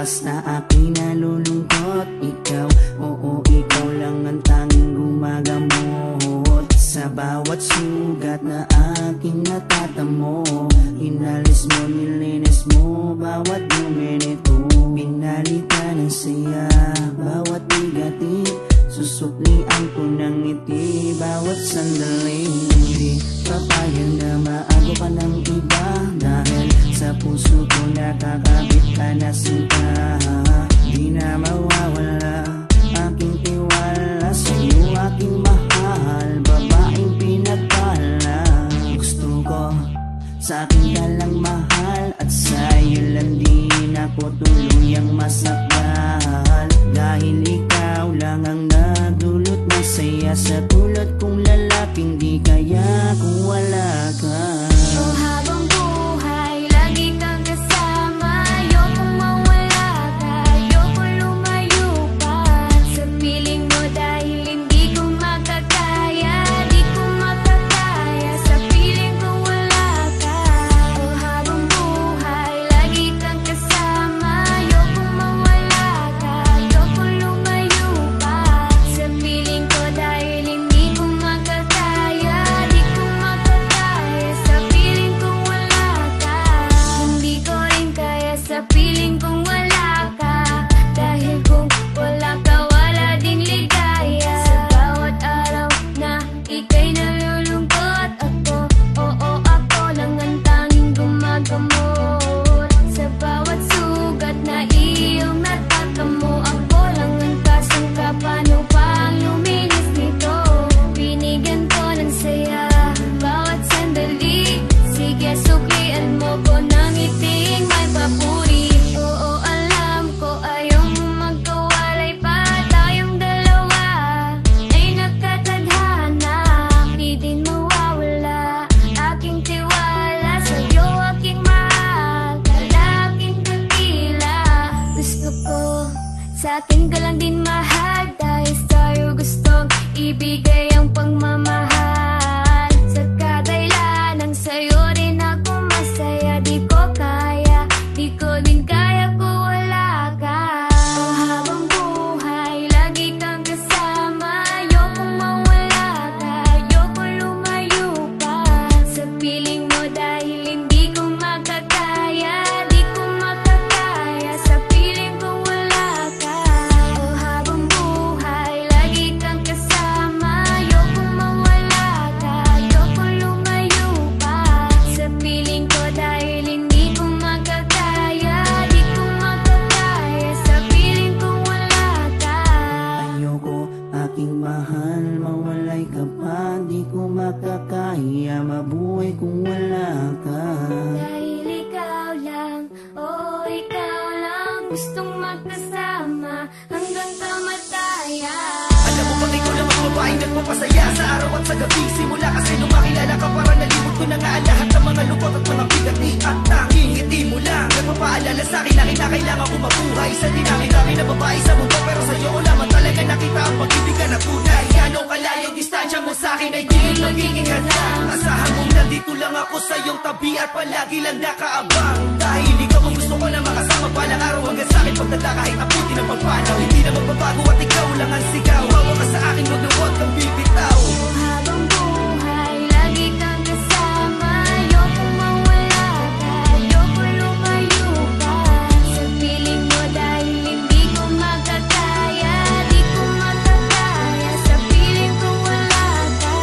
oras na aking nalulungkot. Ikaw, oo, ikaw lang ang tanging gumagamot sa bawat sugat na aking natatamo. Inalis mo, nilinis mo bawat minute. Pinalitan ng saya bawat bigatin. Susuklian ko ng ngiti bawat sandali. Hindi papayag na maago ka ng iba, dahil sa puso ko nakakabit ka na sinta. Di na mawawala aking tiwala sa'yo, aking mahal, babaeng pinagpala. Gusto ko sa akin ka lang mahal, at sa'yo lang din ako tuluyang masakal. Dahil ikaw lang ang nagdulot ng saya sa tulad kong lalaping di kaya kung wala ka. Oh, habang buhay, lagi kang kasama. Ayokong mawala ka, ayokong lumayo pa sa piling mo, dahil hindi ko makakaya, di ko makakaya sa piling ko wala ka. Oh, habang buhay, lagi kang kasama. Ayokong mawala ka, ayokong lumayo pa sa piling ko, dahil hindi ko makakaya, di ko makakaya sa piling kong wala ka. Hindi ko rin kaya sa piling kong wala ka, dahil kung wala ka, wala ding ligaya. Sa bawat araw na ika'y nalulungkot, ako, oo, ako lang ang tanging gumagamot sa bawat sugat na iyong natatamo. Ako lang ang kasangka, paano pang luminis nito? Binigyan ko ng saya bawat sandali. Sige, suklian mo ko ng ngiting may papuri. Oo, alam ko ayaw mo magkawalay pa, tayong dalawa ay nagkatadhana. Di din mawawala aking tiwala sa'yo, aking mahal, lalaking dakila. Gusto ko sa akin ka lang din mahal, dahil sa'yo gustong ibigay ang pagmamahal. Sa kadailan ng sa'yo rin ako masaya. Di ko kaya, di ko din kaya kung wala ka. Oh, habang buhay, lagi kang kasama. Ayokong mawala ka, ayokong lumayo pa sa piling mo, dahil hindi ko makakaya, di ko makakaya sa piling ko wala ka. Oh, habang buhay, lagi kang kasama. Ayokong mawala ka, ayokong lumayo pa sa piling ko, dahil hindi ko makakaya, di ko makakaya sa piling ko wala ka. Ayoko, aking mahal, mawalay ka pa. Di ko makakaya mabuhay kung wala ka. Dahil ikaw lang, oh ikaw lang, gustong magkasama hanggang kamatayan. Alam mo bang ikaw lang ang babaeng nagpapasaya sa araw at sa gabi? Simula kasi nung makilala ka, para nalimot ko na nga ang lahat ng mga lungkot at mga bigat ni at tanging ngiti mo lang nagpapaalala sa'kin na kinakailangan ko mabuhay sa dinami-dami na babae sa mundo. Pero sa'yo ko lamang talaga nakita ang pag-ibig ka na tunay. Gano'ng kalayong distansya mo sa'kin ay di magiging handa. Asahan mong nandito lang ako sa iyong tabi at palagi lang nakaabang, dahil ikaw ang gusto ko na makasama balang araw hanggang sa'kin pagdala kahit abutin ang pagpanaw. Hindi na magbabago at ikaw lang ang sigaw. Hawa ka sa akin, wag na huwag kang bibitaw. Oh, habang buhay, lagi kang kasama. Ayokong mawala ka, ayokong lumayo pa sa piling mo, dahil hindi ko makakaya, di ko makakaya sa piling ko wala ka.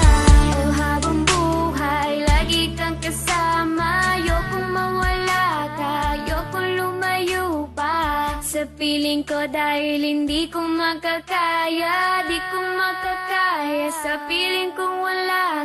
Oh, habang buhay, lagi kang kasama. Ayokong mawala ka, ayokong lumayo pa sa piling ko, dahil hindi ko makakaya, di ko makakaya sa piling kong wala